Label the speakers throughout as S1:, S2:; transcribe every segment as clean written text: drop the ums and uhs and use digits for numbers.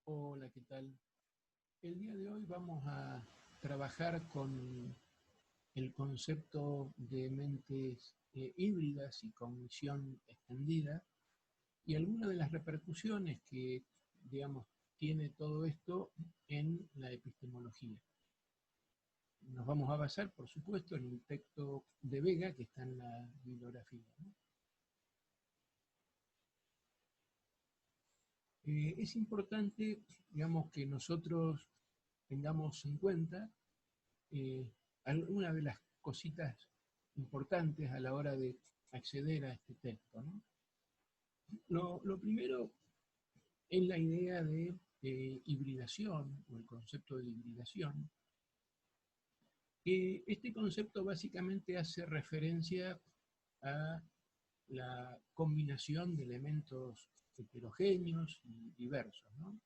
S1: Hola, ¿qué tal? El día de hoy vamos a trabajar con el concepto de mentes híbridas y cognición extendida y algunas de las repercusiones que, digamos, tiene todo esto en la epistemología. Nos vamos a basar, por supuesto, en un texto de Vega que está en la bibliografía, ¿no? Es importante, digamos, que nosotros tengamos en cuenta eh, alguna de las cositas importantes a la hora de acceder a este texto, ¿no? Lo primero es la idea de hibridación o el concepto de hibridación. Este concepto básicamente hace referencia a la combinación de elementos heterogéneos y diversos, ¿no?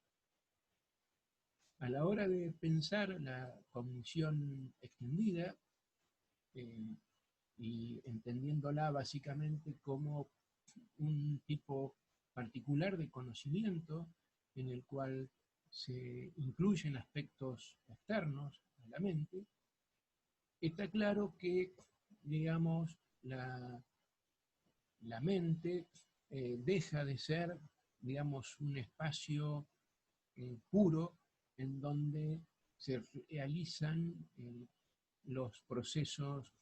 S1: A la hora de pensar la cognición extendida, eh, y entendiéndola básicamente como un tipo particular de conocimiento en el cual se incluyen aspectos externos a la mente, está claro que, digamos, la mente deja de ser, digamos, un espacio puro en donde se realizan los procesos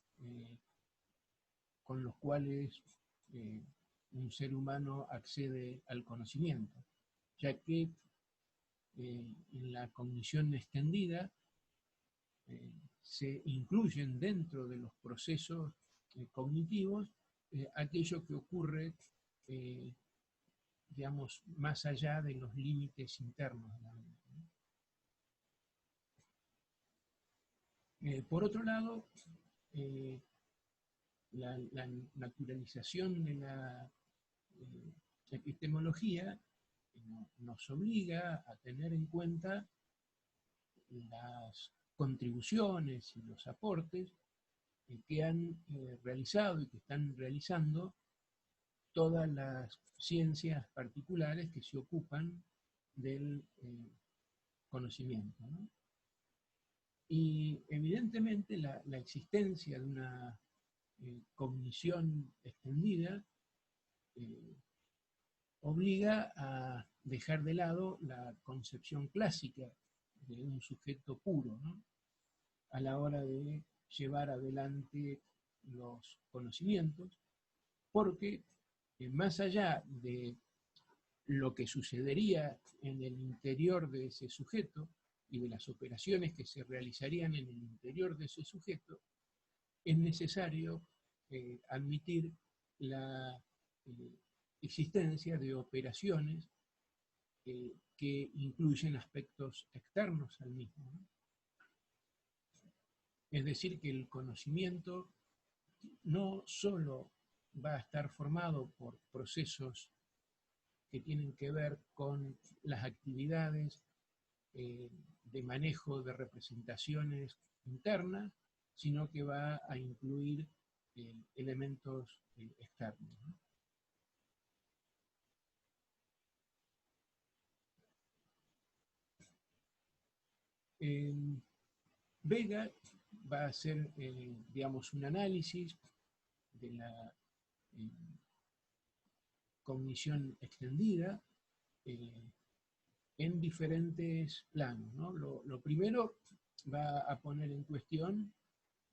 S1: con los cuales eh, un ser humano accede al conocimiento, ya que en la cognición extendida se incluyen dentro de los procesos cognitivos aquello que ocurre, eh, digamos, más allá de los límites internos de la mente, ¿no? Por otro lado, eh, la naturalización de la epistemología nos obliga a tener en cuenta las contribuciones y los aportes que han realizado y que están realizando todas las ciencias particulares que se ocupan del conocimiento, ¿no? Y evidentemente la existencia de una cognición extendida eh, obliga a dejar de lado la concepción clásica de un sujeto puro, ¿no? A la hora de llevar adelante los conocimientos, porque más allá de lo que sucedería en el interior de ese sujeto y de las operaciones que se realizarían en el interior de ese sujeto, es necesario admitir la existencia de operaciones que incluyen aspectos externos al mismo, ¿no? Es decir, que el conocimiento no solo va a estar formado por procesos que tienen que ver con las actividades de manejo de representaciones internas, sino que va a incluir elementos externos, ¿no? Vega va a hacer, digamos, un análisis de la eh, cognición extendida en diferentes planos, ¿no? Lo primero va a poner en cuestión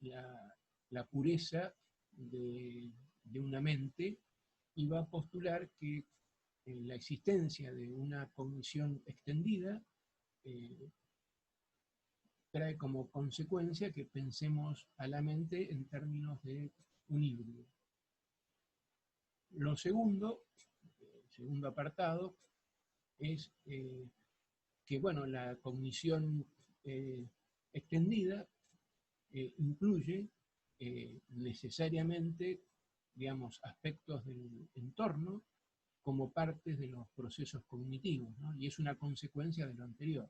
S1: la pureza de una mente y va a postular que la existencia de una cognición extendida eh, trae como consecuencia que pensemos a la mente en términos de un híbrido. Lo segundo, el segundo apartado, es que bueno, la cognición extendida incluye necesariamente, digamos, aspectos del entorno como parte de los procesos cognitivos, ¿no? Y es una consecuencia de lo anterior.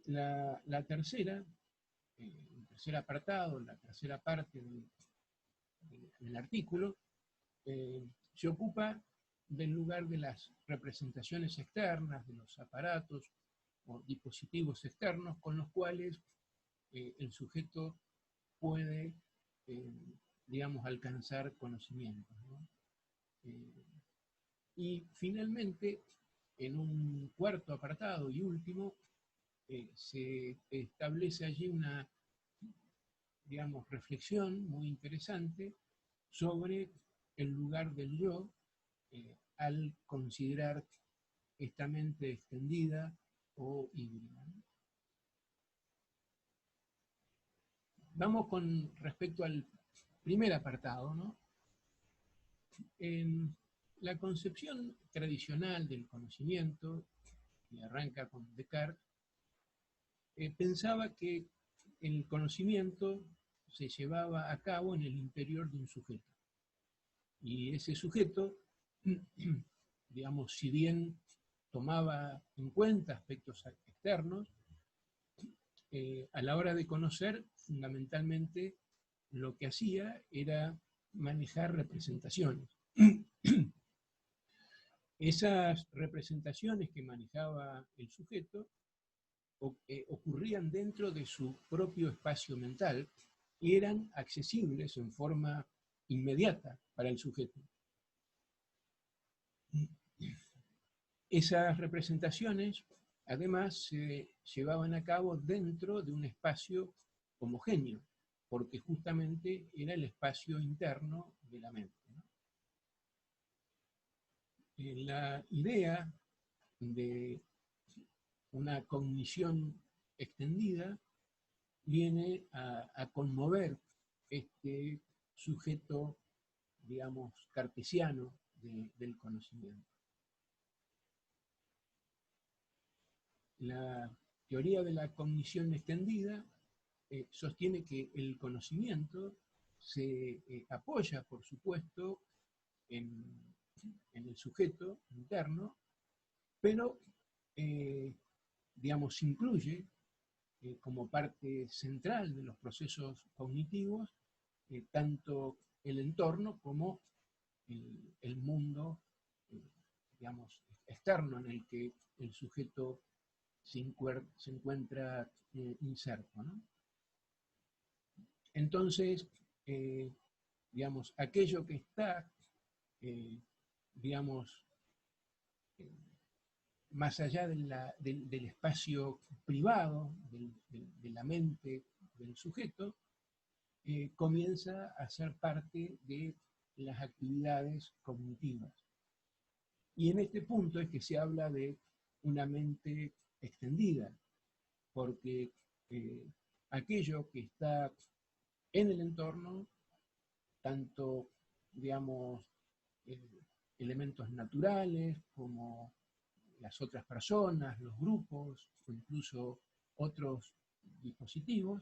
S1: La tercera, el tercer apartado, la tercera parte del artículo, se ocupa del lugar de las representaciones externas, de los aparatos o dispositivos externos con los cuales el sujeto puede, digamos, alcanzar conocimientos, ¿no? Y finalmente, en un cuarto apartado y último, se establece allí una, digamos, reflexión muy interesante sobre el lugar del yo al considerar esta mente extendida o híbrida. Vamos con respecto al primer apartado, ¿no? En la concepción tradicional del conocimiento, que arranca con Descartes, pensaba que el conocimiento se llevaba a cabo en el interior de un sujeto. Y ese sujeto, digamos, si bien tomaba en cuenta aspectos externos, a la hora de conocer, fundamentalmente lo que hacía era manejar representaciones. Esas representaciones que manejaba el sujeto ocurrían dentro de su propio espacio mental y eran accesibles en forma inmediata para el sujeto. Esas representaciones, además, se llevaban a cabo dentro de un espacio homogéneo, porque justamente era el espacio interno de la mente, ¿no? La idea de una cognición extendida viene a conmover este sujeto, digamos, cartesiano del conocimiento. La teoría de la cognición extendida sostiene que el conocimiento se apoya, por supuesto, en el sujeto interno, pero, digamos, incluye como parte central de los procesos cognitivos tanto el entorno como el mundo, digamos, externo en el que el sujeto se encuentra inserto, ¿no? Entonces, digamos, aquello que está, digamos, más allá del espacio privado, de la mente del sujeto, comienza a ser parte de las actividades cognitivas. Y en este punto es que se habla de una mente extendida, porque aquello que está en el entorno, tanto, digamos, elementos naturales como las otras personas, los grupos o incluso otros dispositivos,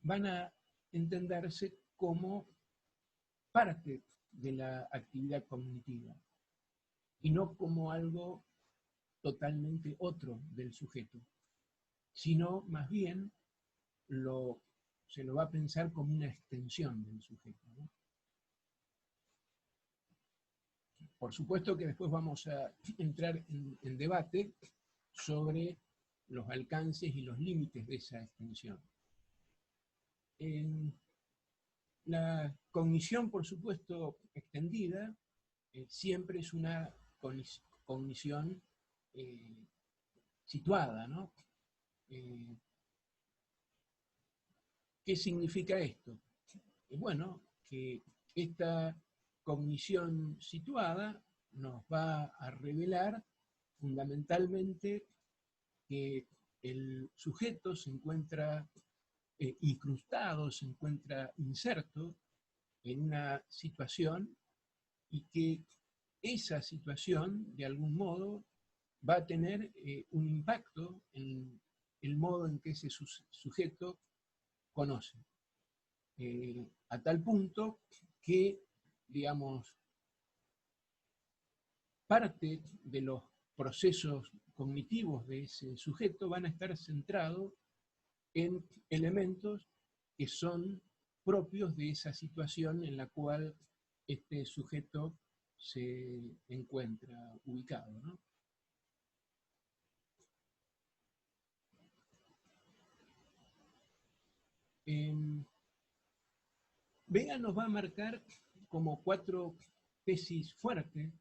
S1: van a entenderse como parte de la actividad cognitiva y no como algo totalmente otro del sujeto, sino más bien se lo va a pensar como una extensión del sujeto, ¿no? Por supuesto que después vamos a entrar en debate sobre los alcances y los límites de esa extensión. En la cognición, por supuesto, extendida, siempre es una cognición situada, ¿no? ¿Qué significa esto? Bueno, que esta cognición situada nos va a revelar fundamentalmente que el sujeto se encuentra incrustado, se encuentra inserto en una situación y que esa situación, de algún modo, va a tener un impacto en el modo en que ese sujeto conoce. A tal punto que, digamos, parte de los procesos cognitivos de ese sujeto van a estar centrados en elementos que son propios de esa situación en la cual este sujeto se encuentra ubicado, ¿no? Vega nos va a marcar como 4 tesis fuertes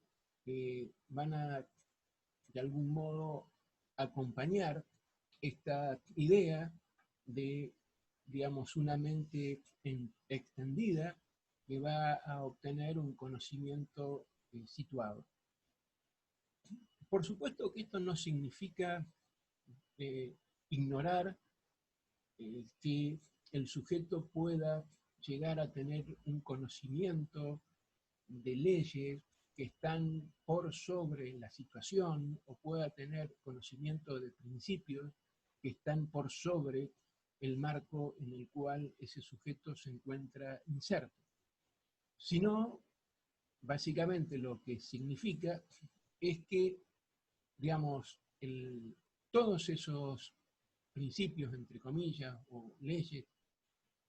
S1: que van a, de algún modo, acompañar esta idea de, digamos, una mente extendida que va a obtener un conocimiento situado. Por supuesto que esto no significa ignorar que el sujeto pueda llegar a tener un conocimiento de leyes que están por sobre la situación, o pueda tener conocimiento de principios que están por sobre el marco en el cual ese sujeto se encuentra inserto. Sino, básicamente lo que significa es que, digamos, todos esos principios, entre comillas, o leyes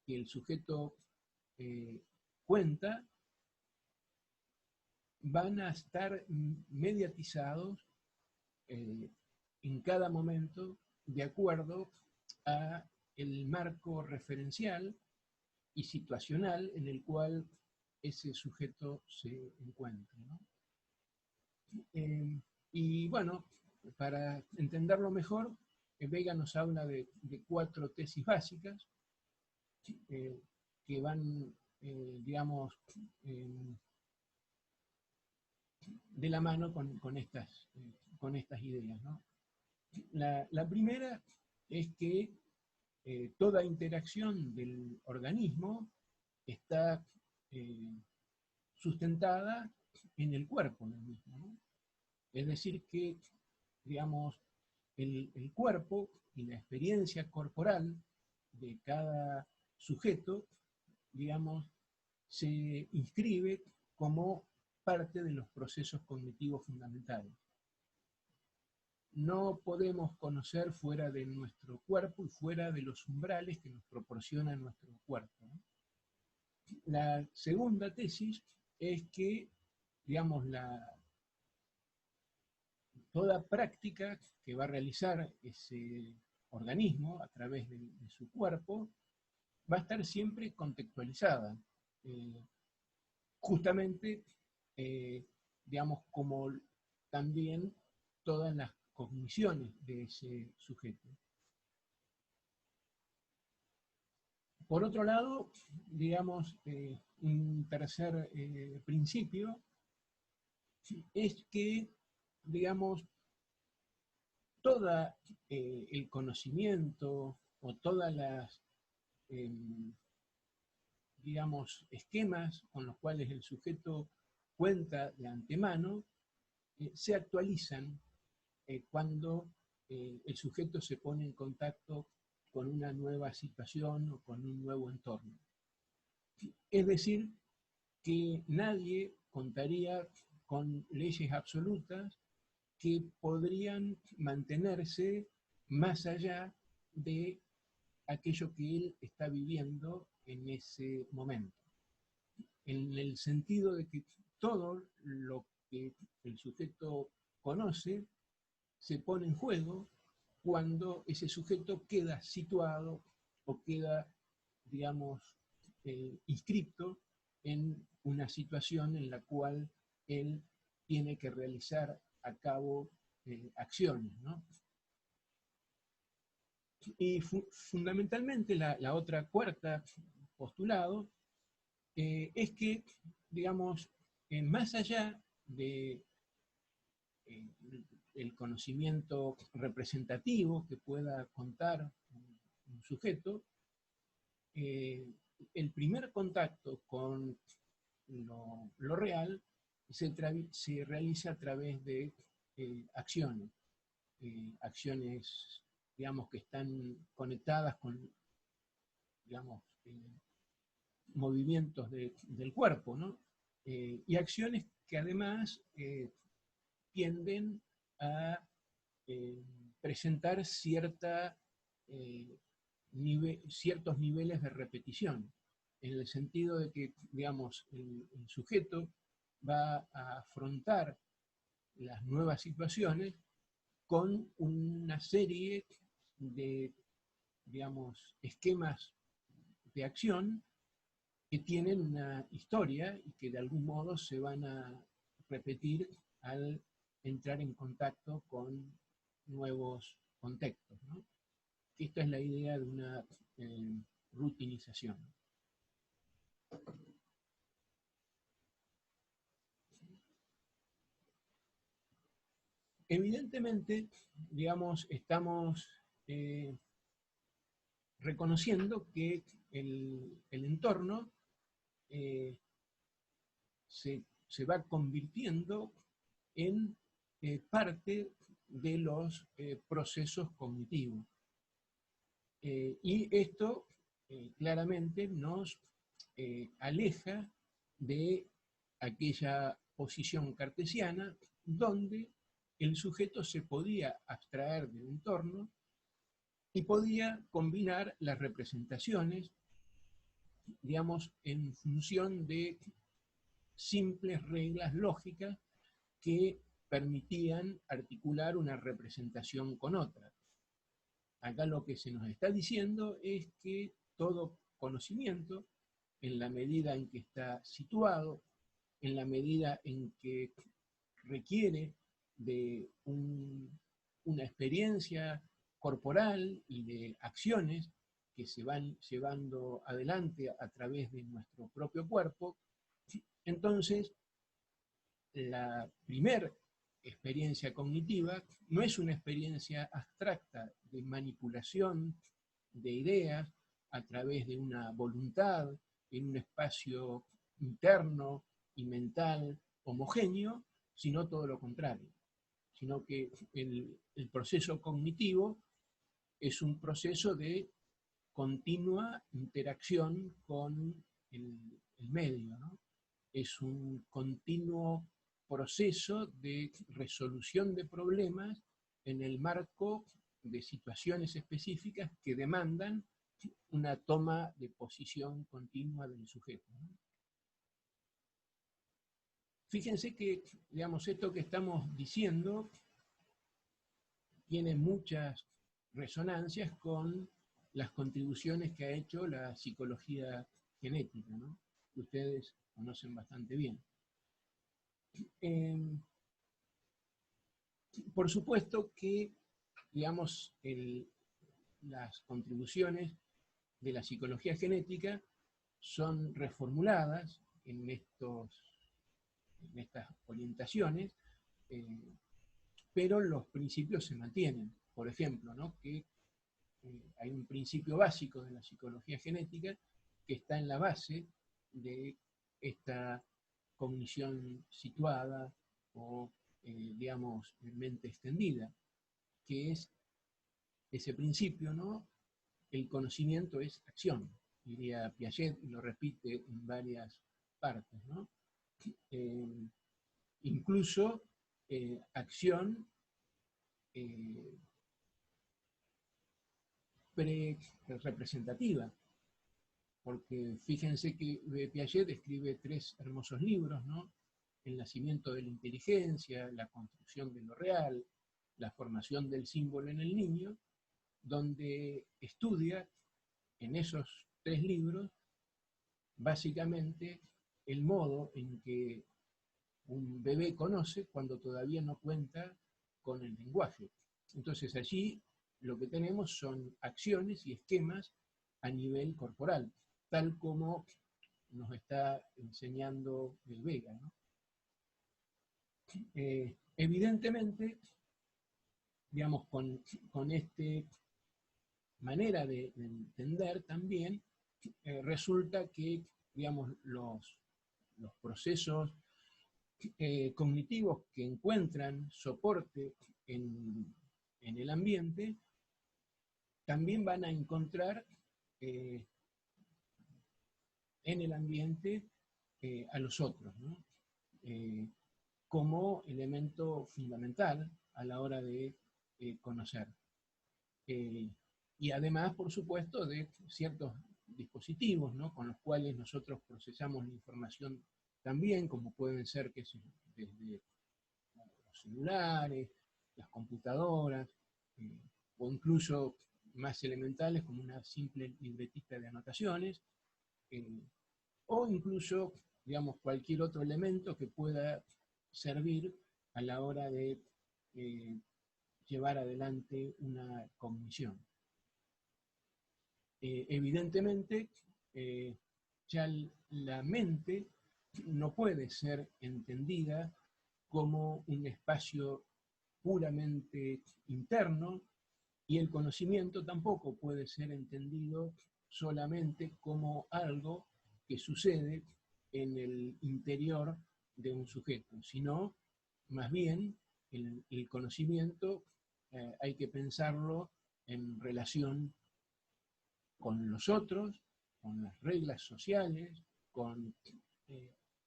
S1: que el sujeto cuenta, van a estar mediatizados en cada momento de acuerdo a el marco referencial y situacional en el cual ese sujeto se encuentra, ¿no? Y bueno, para entenderlo mejor, Vega nos habla de 4 tesis básicas que van, digamos, de la mano con estas ideas, ¿no? La primera es que toda interacción del organismo está sustentada en el cuerpo en el mismo, ¿no? Es decir que, digamos, el cuerpo y la experiencia corporal de cada sujeto, digamos, se inscribe como parte de los procesos cognitivos fundamentales. No podemos conocer fuera de nuestro cuerpo y fuera de los umbrales que nos proporciona nuestro cuerpo, ¿no? La segunda tesis es que, digamos, toda práctica que va a realizar ese organismo a través de su cuerpo va a estar siempre contextualizada, justamente, digamos, como también todas las cogniciones de ese sujeto. Por otro lado, digamos, un tercer principio es que, digamos, todo el conocimiento o todas las, digamos, esquemas con los cuales el sujeto cuenta de antemano, se actualizan cuando el sujeto se pone en contacto con una nueva situación o con un nuevo entorno. Es decir, que nadie contaría con leyes absolutas que podrían mantenerse más allá de aquello que él está viviendo en ese momento. En el sentido de que todo lo que el sujeto conoce se pone en juego cuando ese sujeto queda situado o queda, digamos, inscripto en una situación en la cual él tiene que realizar a cabo acciones, ¿no? Y fundamentalmente la otra cuarta postulado es que, digamos, más allá de el conocimiento representativo que pueda contar un sujeto, el primer contacto con lo real se realiza a través de acciones, acciones, digamos, que están conectadas con, digamos, movimientos del cuerpo, ¿no? Y acciones que además tienden a presentar ciertos niveles de repetición, en el sentido de que, digamos, el sujeto va a afrontar las nuevas situaciones con una serie de, digamos, esquemas de acción que tienen una historia y que de algún modo se van a repetir al entrar en contacto con nuevos contextos, ¿no? Esta es la idea de una rutinización. Evidentemente, digamos, estamos reconociendo que el entorno se va convirtiendo en parte de los procesos cognitivos. Y esto claramente nos aleja de aquella posición cartesiana donde el sujeto se podía abstraer del entorno y podía combinar las representaciones, digamos, en función de simples reglas lógicas que permitían articular una representación con otra. Acá lo que se nos está diciendo es que todo conocimiento, en la medida en que está situado, en la medida en que requiere de una experiencia corporal y de acciones que se van llevando adelante a través de nuestro propio cuerpo, entonces la primera experiencia cognitiva no es una experiencia abstracta de manipulación de ideas a través de una voluntad en un espacio interno y mental homogéneo, sino todo lo contrario, sino que el proceso cognitivo es un proceso de continua interacción con el medio, ¿no? Es un continuo proceso de resolución de problemas en el marco de situaciones específicas que demandan una toma de posición continua del sujeto, ¿no? Fíjense que, digamos, esto que estamos diciendo tiene muchas resonancias con las contribuciones que ha hecho la psicología genética, ¿no? Que ustedes conocen bastante bien. Por supuesto que, digamos, las contribuciones de la psicología genética son reformuladas en estas orientaciones, pero los principios se mantienen. Por ejemplo, ¿no? Que hay un principio básico de la psicología genética que está en la base de esta cognición situada o, digamos, mente extendida, que es ese principio, ¿no? El conocimiento es acción, diría Piaget, y lo repite en varias partes, ¿no? Incluso acción pre-representativa, porque fíjense que Piaget escribe 3 hermosos libros, ¿no? El nacimiento de la inteligencia, la construcción de lo real, la formación del símbolo en el niño, donde estudia en esos 3 libros básicamente el modo en que un bebé conoce cuando todavía no cuenta con el lenguaje. Entonces allí lo que tenemos son acciones y esquemas a nivel corporal, tal como nos está enseñando el Vega, ¿no? Evidentemente, digamos, con esta manera de entender también, resulta que, digamos, los procesos cognitivos que encuentran soporte en el ambiente, también van a encontrar en el ambiente a los otros, ¿no? Como elemento fundamental a la hora de conocer. Y además, por supuesto, de ciertos dispositivos, ¿no? Con los cuales nosotros procesamos la información también, como pueden ser desde los celulares, las computadoras, o incluso más elementales como una simple libretita de anotaciones, o incluso, digamos, cualquier otro elemento que pueda servir a la hora de llevar adelante una cognición. Evidentemente, ya la mente no puede ser entendida como un espacio puramente interno, y el conocimiento tampoco puede ser entendido solamente como algo que sucede en el interior de un sujeto, sino más bien el conocimiento hay que pensarlo en relación con los otros, con las reglas sociales, con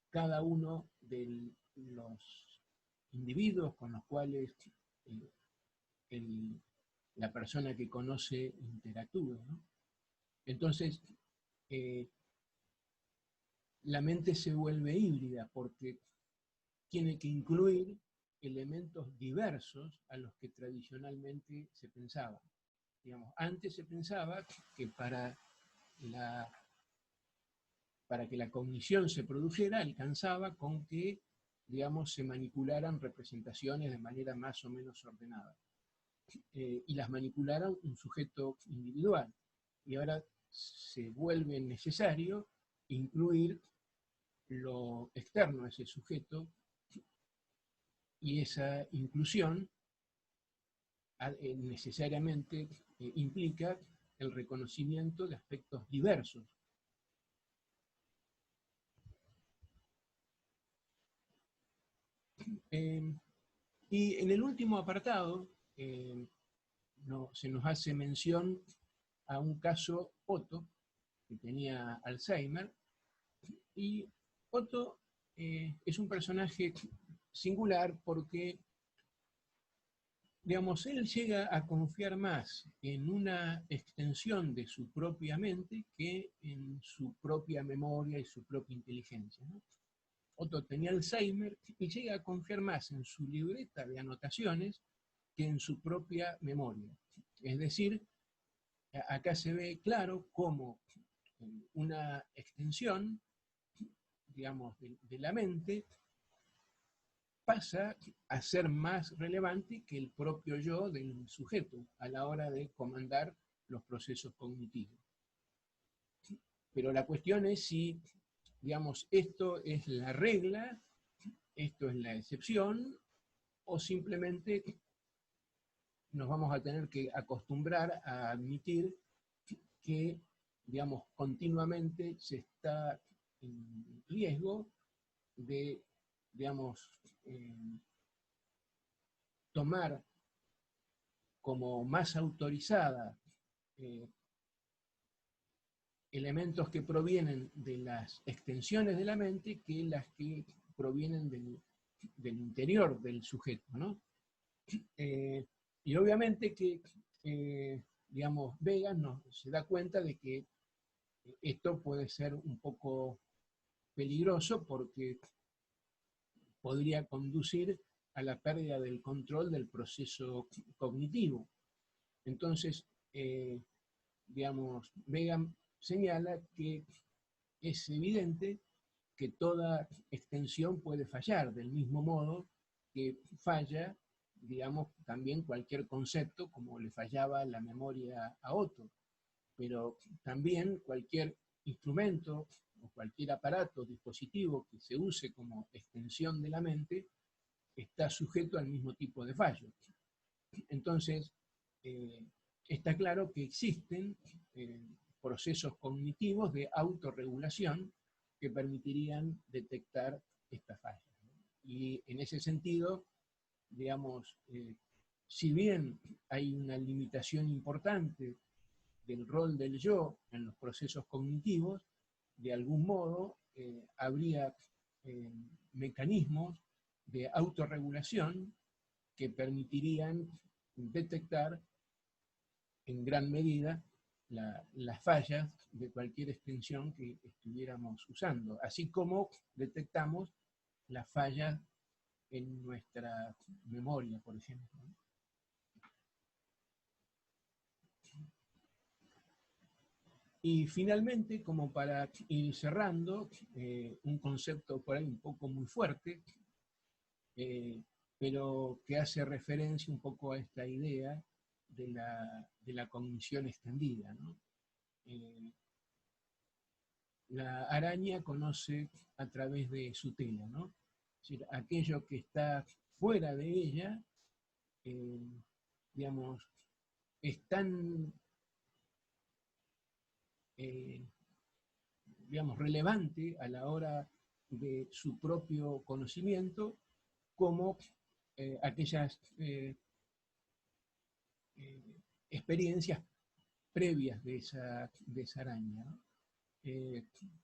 S1: cada uno de los individuos con los cuales la persona que conoce interactúa, ¿no? Entonces, la mente se vuelve híbrida porque tiene que incluir elementos diversos a los que tradicionalmente se pensaba. Digamos, antes se pensaba que para que la cognición se produjera alcanzaba con que, digamos, se manipularan representaciones de manera más o menos ordenada. Y las manipularan un sujeto individual. Y ahora se vuelve necesario incluir lo externo a ese sujeto, y esa inclusión necesariamente implica el reconocimiento de aspectos diversos. Y en el último apartado se nos hace mención a un caso Otto, que tenía Alzheimer, y Otto es un personaje singular porque, digamos, él llega a confiar más en una extensión de su propia mente que en su propia memoria y su propia inteligencia, ¿no? Otto tenía Alzheimer y llega a confiar más en su libreta de anotaciones que en su propia memoria. Es decir, acá se ve claro cómo una extensión, digamos, de la mente pasa a ser más relevante que el propio yo del sujeto a la hora de comandar los procesos cognitivos. Pero la cuestión es si, digamos, esto es la regla, esto es la excepción, o simplemente nos vamos a tener que acostumbrar a admitir que, digamos, continuamente se está en riesgo de, digamos, tomar como más autorizada elementos que provienen de las extensiones de la mente que las que provienen del interior del sujeto, ¿no? Y obviamente que, digamos, Vega se da cuenta de que esto puede ser un poco peligroso porque podría conducir a la pérdida del control del proceso cognitivo. Entonces, digamos, Vega señala que es evidente que toda extensión puede fallar, del mismo modo que falla, digamos, también cualquier concepto, como le fallaba la memoria a Otto. Pero también cualquier instrumento o cualquier aparato, dispositivo que se use como extensión de la mente está sujeto al mismo tipo de fallos. Entonces, está claro que existen procesos cognitivos de autorregulación que permitirían detectar estas fallas. Y en ese sentido, digamos, si bien hay una limitación importante del rol del yo en los procesos cognitivos, de algún modo habría mecanismos de autorregulación que permitirían detectar en gran medida las fallas de cualquier extensión que estuviéramos usando, así como detectamos las fallas en nuestra memoria, por ejemplo. Y finalmente, como para ir cerrando, un concepto por ahí un poco muy fuerte, pero que hace referencia un poco a esta idea de la cognición extendida, ¿no? La araña conoce a través de su tela, ¿no? Es decir, aquello que está fuera de ella, eh, digamos, es tan, eh, digamos, relevante a la hora de su propio conocimiento como aquellas experiencias previas de esa araña, ¿no?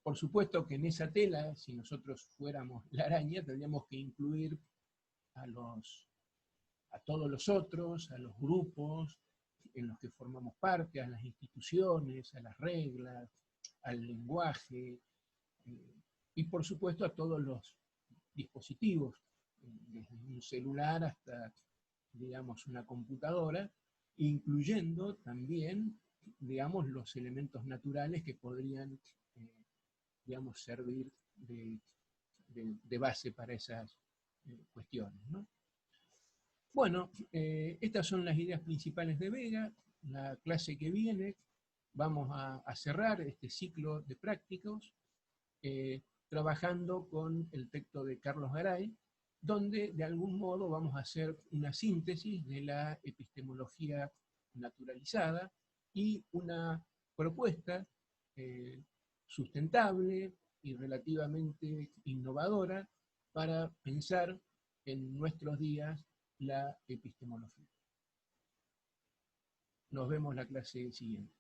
S1: Por supuesto que en esa tela, si nosotros fuéramos la araña, tendríamos que incluir a, a todos los otros, a los grupos en los que formamos parte, a las instituciones, a las reglas, al lenguaje, y por supuesto a todos los dispositivos, desde un celular hasta, digamos, una computadora, incluyendo también, digamos, los elementos naturales que podrían, digamos, servir de base para esas cuestiones, ¿no? Bueno, estas son las ideas principales de Vega. La clase que viene vamos a cerrar este ciclo de prácticos trabajando con el texto de Carlos Garay, donde de algún modo vamos a hacer una síntesis de la epistemología naturalizada y una propuesta sustentable y relativamente innovadora para pensar en nuestros días la epistemología. Nos vemos la clase siguiente.